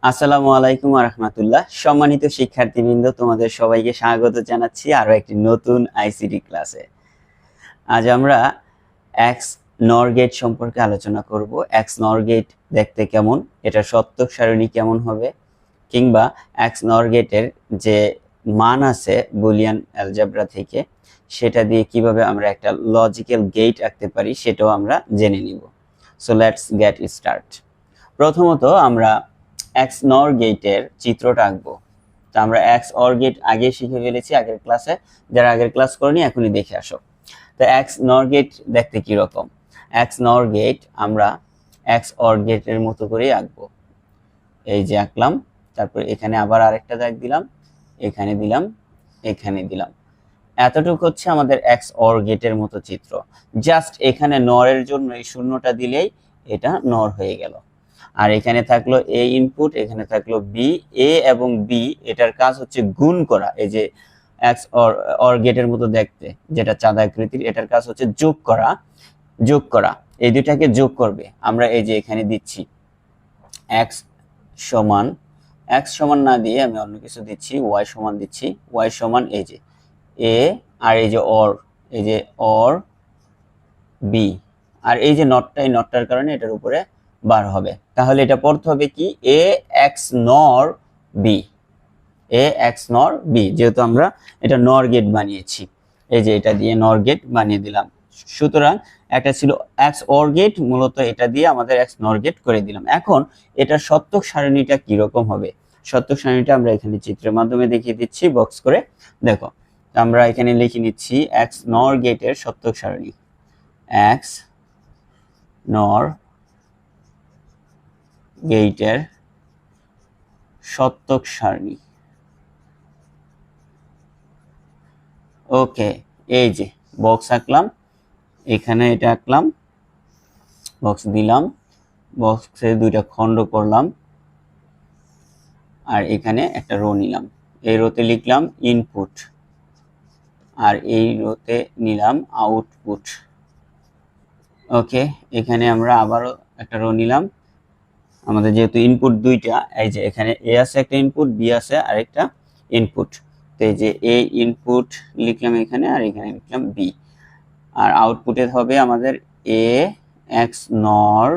আসসালামু আলাইকুম ওয়া রাহমাতুল্লাহ। সম্মানিত শিক্ষার্থীবৃন্দ, তোমাদের সবাইকে স্বাগত জানাচ্ছি আরো একটি নতুন আইসিটি ক্লাসে। আজ আমরা এক্স নর গেট সম্পর্কে আলোচনা করব। এক্স নর গেট দেখতে কেমন, এটা সত্যক সারণী কেমন হবে, কিংবা এক্স নর গেটের যে মান আছে বুলিয়ান অ্যালজেব্রা থেকে, সেটা দিয়ে কিভাবে আমরা একটা লজিক্যাল গেট আঁকতে পারি সেটাও আমরা জেনে নিব। So let's get start. প্রথমত আমরা এক্স নর গেটের চিত্রটা আঁকবো। তো আমরা এক্স অর গেট আগে শিখে ফেলেছি আগের ক্লাসে, যারা আগের ক্লাস করেনি এখনই দেখে আসো। তো এক্স নর গেট দেখতে কি রকম? এক্স নর গেট আমরা এক্স অর গেটের মতো করেই আঁকবো। এই যে আঁকলাম, তারপর এখানে আবার আরেকটা দাগ দিলাম, এখানে দিলাম, এখানে দিলাম। এতটুকু হচ্ছে আমাদের এক্স অর গেটের মতো চিত্র। জাস্ট এখানে নরের জন্য এই শূন্যটা দিলেই এটা নর হয়ে গেল। আর এখানে থাকলো এ ইনপুট, এখানে থাকলো বি। এ এবং বি এটার কাজ হচ্ছে গুণ করা। এই যে এক্স অর গেটের মতো দেখতে, যেটা চাঁদা আকৃতির, এটার কাজ হচ্ছে যোগ করা। যোগ করা, এই দুটাকে যোগ করবে। আমরা এই যে এখানে দিচ্ছি এক্স সমান, এক্স সমান না দিয়ে আমি অন্য কিছু দিচ্ছি, ওয়াই সমান দিচ্ছি। ওয়াই সমান এই যে এ, আর এই যে অর, এই যে অর বি, আর এই যে নটটা, এই নটটার কারণে এটার উপরে বার হবে। তাহলে এটা পড়তে হবে কি, এ এক্স নর বি। এ এক্স নর বি, যেহেতু আমরা এটা নর গেট বানিয়েছি, এই যে এটা দিয়ে নর গেট বানিয়ে দিলাম। সুতরাং একটা ছিল এক্স অর গেট, মূলত এটা দিয়ে আমাদের এক্স নর গেট করে দিলাম। এখন এটার সত্যক সারণীটা কিরকম হবে? সত্যক সারণীটা আমরা এখানে চিত্রের মাধ্যমে দেখিয়ে দিচ্ছি বক্স করে। দেখো, আমরা এখানে লিখে নিচ্ছি এক্স নর গেটের সত্যক সারণী। এক্স নর গেটের সত্যক সারণী। ওকে, এই যে বক্স আঁকলাম, এখানে এটা আঁকলাম, বক্স দিলাম, বক্সে দুইটা খণ্ড করলাম, আর এখানে একটা রো নিলাম। এই রোতে লিখলাম ইনপুট, আর এই রোতে নিলাম আউটপুট। ওকে, এখানে আমরা আবারও একটা রো নিলাম। আমাদের যেহেতু ইনপুট দুইটা, এই যে এখানে এ আছে একটা ইনপুট, বি আছে আরেকটা ইনপুট। তো এই যে এ ইনপুট লিখলাম এখানে, আর এখানে লিখলাম বি। আর আউটপুটে হবে আমাদের এ এক্স নর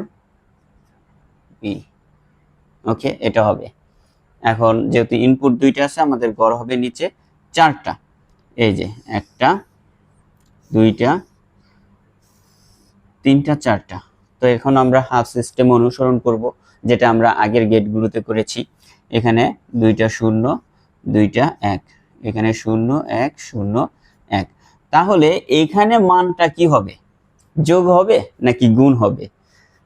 বি। ওকে, এটা হবে। এখন যেহেতু ইনপুট দুইটা আছে, আমাদের গড় হবে নিচে চারটা। এই যে একটা, দুইটা, তিনটা, চারটা। তো এখন আমরা হাফ সিস্টেম অনুসরণ করব, যেটা আমরা আগের গেটগুলোতে করেছি। এখানে দুইটা শূন্য, দুইটা এক, এখানে শূন্য এক, শূন্য এক। তাহলে এখানে মানটা কি হবে? যোগ হবে নাকি গুণ হবে?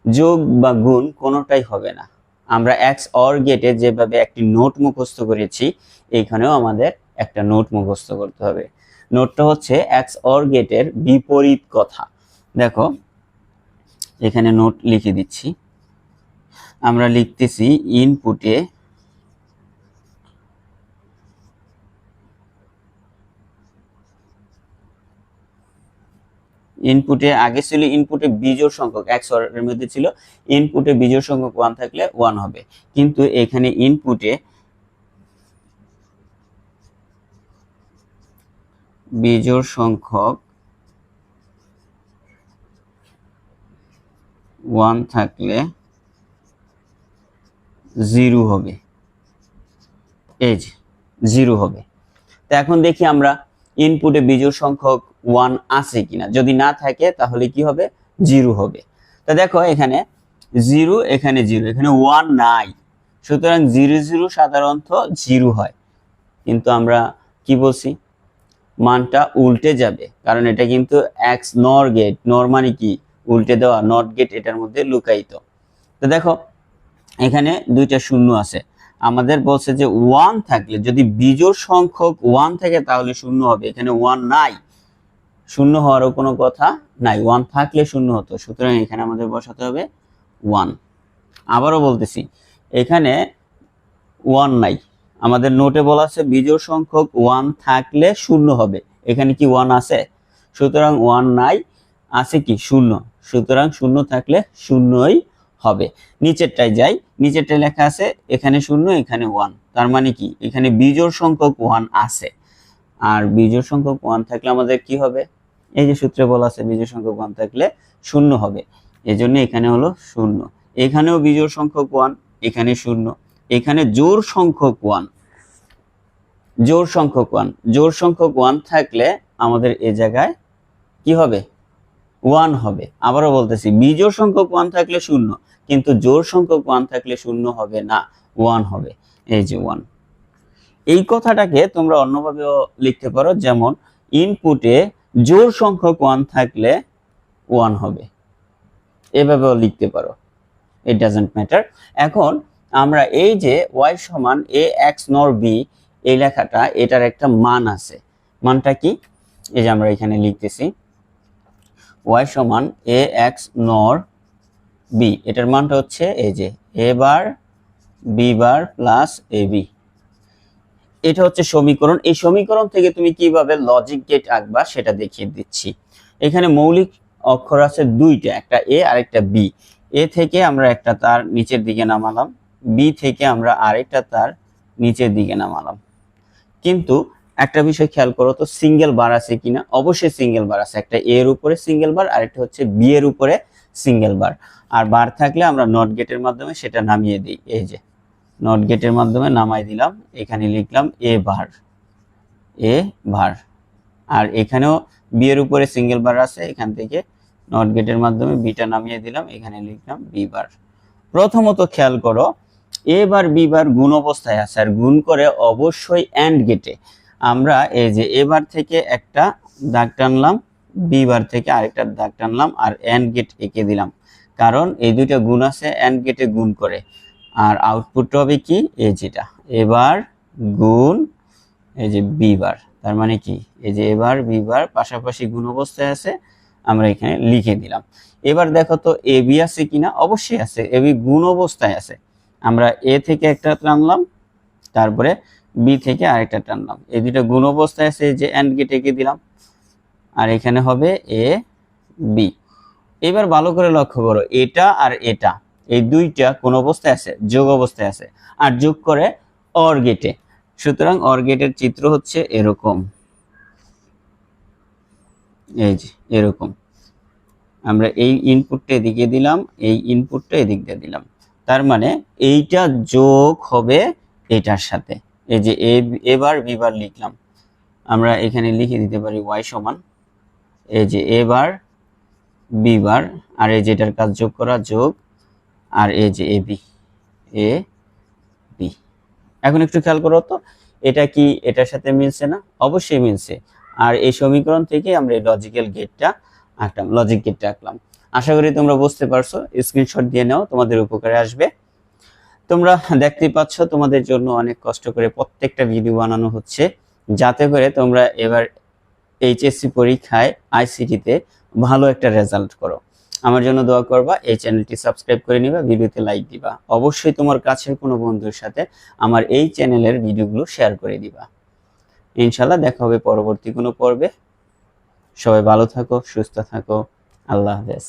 যোগ বা গুণ কোনোটাই হবে না। আমরা এক্স অর গেটে যেভাবে একটি নোট মুখস্থ করেছি, এইখানেও আমাদের একটা নোট মুখস্থ করতে হবে। নোটটা হচ্ছে এক্স অর গেটের বিপরীত কথা। দেখো, এখানে নোট লিখে দিচ্ছি। আমরা লিখতেছি ইনপুটে আগে ছিল ইনপুটে বিজোড় সংখ্যক, এক্স অর এর মধ্যে ছিল ইনপুটে বিজোড় সংখ্যক 1 থাকলে 1 হবে, কিন্তু এখানে ইনপুটে বিজোড় সংখ্যক 1 থাকলে 0 হবে। এই যে 0 হবে। তো এখন দেখি আমরা ইনপুটে বিজোড় সংখ্যক 1 আছে কিনা। যদি না থাকে তাহলে কি হবে? 0 হবে। তো দেখো, এখানে 0, এখানে 0, এখানে 1 নাই। সুতরাং 0 0 সাধারণত 0 হয়, কিন্তু আমরা কি বলছি, মানটা উল্টে যাবে, কারণ এটা কিন্তু এক্স নর গেট। নর মানে কি? উল্টে দেওয়া। নট গেট এটার মধ্যে লুকায়িত। তো দেখো, এখানে দুইটা শূন্য আছে। আমাদের বলছে যে 1 থাকলে, যদি বিজোড় সংখ্যক 1 থাকে তাহলে 0 হবে। এখানে 1 নাই, 0 হওয়ারও কোনো কথা নাই। 1 থাকলে 0 হতো, সুতরাং এখানে আমাদের বসাতে হবে 1। আবারও বলতেছি, এখানে 1 নাই। আমাদের নোটে বলা আছে বিজোড় সংখ্যক 1 থাকলে 0 হবে। এখানে কি 1 আছে? সুতরাং 1 নাই, আছে কি? 0। সুতরাং 0 থাকলে 0ই হবে। নিচেরটায় যাই, নিচেরটায় লেখা আছে এখানে 0 এখানে 1, তার মানে কি এখানে বিজোড় সংখ্যক 1 আছে। আর বিজোড় সংখ্যক 1 থাকলে আমাদের কি হবে, এই যে সূত্রে বলা আছে বিজোড় সংখ্যক 1 থাকলে 0 হবে, এজন্য এখানে হলো 0। এখানেও বিজোড় সংখ্যক 1, এখানে 0। এখানে জোড় সংখ্যক 1, জোড় সংখ্যক 1, জোড় সংখ্যক 1 থাকলে আমাদের এই জায়গায় কি হবে, 1 হবে। আবারও বলতেছি, বিজোড় সংখ্যক 1 থাকলে 0, কিন্তু জোড় সংখ্যক 1 থাকলে 0 হবে না, 1 হবে। এই যে 1। এই কথাটাকে তোমরা অন্যভাবেও লিখতে পারো, যেমন ইনপুটে জোড় সংখ্যক 1 থাকলে 1 হবে, এভাবেও লিখতে পারো, ইট ডাজন্ট ম্যাটার। এখন আমরা এই যে y সমান ax নর b, এই লেখাটা এটার একটা মান আছে। মানটা কি, এই যে আমরা এখানে লিখতেছি y সমান ax নর b, এটার মানটা হচ্ছে এই যে a bar b bar plus ab। এটা হচ্ছে সমীকরণ। এই সমীকরণ থেকে তুমি কিভাবে লজিক গেট আঁকবা সেটা দেখিয়ে দিচ্ছি। এখানে মৌলিক অক্ষর আছে দুইটা, একটা a আর একটা b। a থেকে আমরা একটা তার নিচের দিকে নামালাম, b থেকে আমরা আরেকটা তার নিচের দিকে নামালাম। কিন্তু একটা বিষয় খেয়াল করো তো, সিঙ্গেল বার আছে কিনা। অবশ্যই সিঙ্গেল বার আছে, একটা a এর উপরে সিঙ্গেল বার, আরেকটা হচ্ছে b এর উপরে সিঙ্গেল বার। আর বার থাকলে আমরা নট গেটের মাধ্যমে সেটা নামিয়ে দিই। এই যে নট গেটের মাধ্যমে নামাই দিলাম, এখানে লিখলাম এ বার, এ বার। আর এখানেও বি এর উপরে সিঙ্গেল বার আছে, এখান থেকে নট গেটের মাধ্যমে বিটা নামিয়ে দিলাম, এখানে লিখলাম বি বার। প্রথমত খেয়াল করো, এ বার বি বার গুণ অবস্থায় আছে, আর গুণ করে অবশ্যই এন্ড গেটে। আমরা এই যে এ বার থেকে একটা দাগ টানলাম, বি বার থেকে আরেকটা দাগ টানলাম, আর এন্ড গেট এঁকে দিলাম, কারণ এই দুইটা গুণ আছে, এন্ড গেটে গুণ করে। আর আউটপুট হবে কি, এই যেটা এবার গুণ এই যে বি বার, তার মানে কি এই যে এবার বি বার পাশাপাশি গুণ অবস্থায় আছে, আমরা এখানে লিখে দিলাম। এবার দেখো তো এ বি আছে কিনা, অবশ্যই আছে, এ বি গুণ অবস্থায় আছে। আমরা এ থেকে একটা টানলাম, তারপরে বি থেকে আরেকটা টানলাম, এই দুটো গুণ অবস্থায় আছে, যে এন্ড গেট এঁকে দিলাম। আর এখানে হবে এ বি। এবার ভালো করে লক্ষ্য করো, এটা আর এটা এই দুইটা কোন অবস্থায় আছে, যোগ অবস্থায় আছে, আর যোগ করে অর গেটে। সুতরাং অর গেটের চিত্র হচ্ছে এরকম, এই যে এরকম। আমরা এই ইনপুটটা এদিকে দিলাম, এই ইনপুটটা এদিক দিয়ে দিলাম, তার মানে এইটা যোগ হবে এটার সাথে। এই যে এবার বিবার লিখলাম, আমরা এখানে লিখে দিতে পারি y সমান এই যে এবার বিবার, আর এই যেটার কাজ যোগ করা, যোগ, আর এই যে এ বি, এ বি। এখন একটু খেয়াল করো তো, এটা কি এটার সাথে মিলছে না? অবশ্যই মিলছে। আর এই সমীকরণ থেকে আমরা এই লজিক্যাল গেটটা আঁকলাম, লজিক গেটটা আঁকলাম। আশা করি তোমরা বুঝতে পারছো, স্ক্রিনশট দিয়ে নাও, তোমাদের উপকারে আসবে। তোমরা দেখতেই পাচ্ছ, তোমাদের জন্য অনেক কষ্ট করে প্রত্যেকটা ভিডিও বানানো হচ্ছে, যাতে করে তোমরা এবার এইচএসসি পরীক্ষায় আইসিটিতে ভালো একটা রেজাল্ট করো। আমার জন্য দোয়া করবা, এই চ্যানেলটি সাবস্ক্রাইব করে নিবা, ভিডিওতে লাইক দিবা, অবশ্যই তোমার কাছের কোনো বন্ধুর সাথে আমার এই চ্যানেলের ভিডিওগুলো শেয়ার করে দিবা। ইনশাআল্লাহ দেখা হবে পরবর্তী কোনো পর্বে। সবাই ভালো থাকো, সুস্থ থাকো, আল্লাহ হাফেজ।